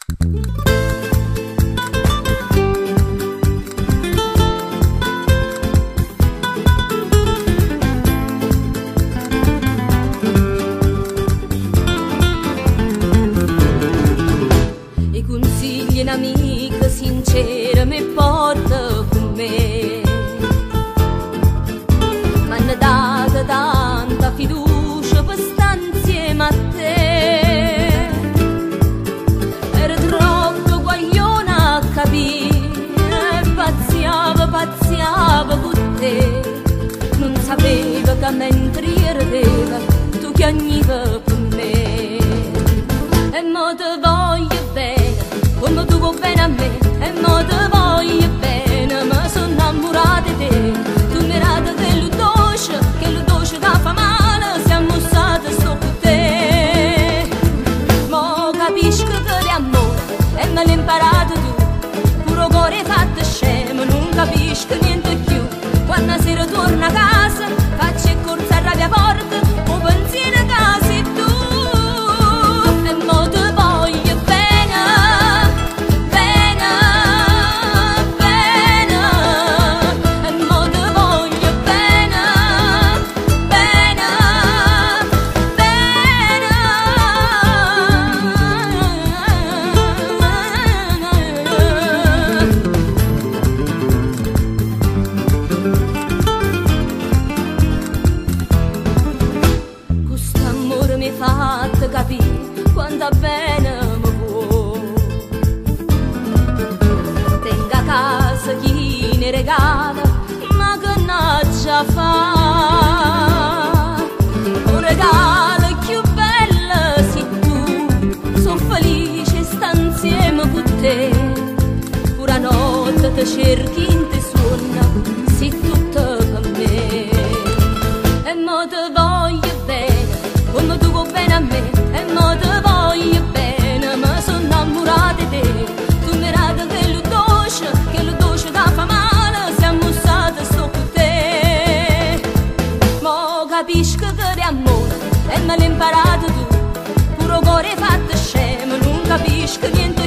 I consigli un'amica sincera mi porta con me, m'hanno dato tanta fiducia per stare insieme a te. Era troppo guagliona a capire, pazziava con te, non sapeva che mentre ardeva tu chiagniva per me. E mo te voglio bene, come tu vuoi bene a me, e mo te voglio bene, ma sono innamorata di te. Tu mi rata che lo dolce che fa male, siamo stati sto con te. Mo capisco che l'amore e me l'hai imparato tu, pure cuore fatto scemo, non capisco niente più. Quando sera torna a casa, faccio corsa a rabbia forte, o pensiero che sei tu. E mo te voglio bene, bene, bene, e mo te voglio bene, bene, Quest'amore mi ha fatto capire quanto bene mi vuoi. Tengo a casa chi ne regala, ma che n'accia fa? Un regalo più bello sei tu, sono felice sta insieme con te. Pure a notte ti cerchi in te suona, sei tutto per me. E mo te voglio bene, come tu vuoi bene a me, e mo te voglio bene, ma sono innamorata di te. Tu mi rata che lo dolce che fa male, siamo stati sto con te. Mo capisco che l'amore e me l'hai imparato tu, pure cuore fatto scemo, non capisco niente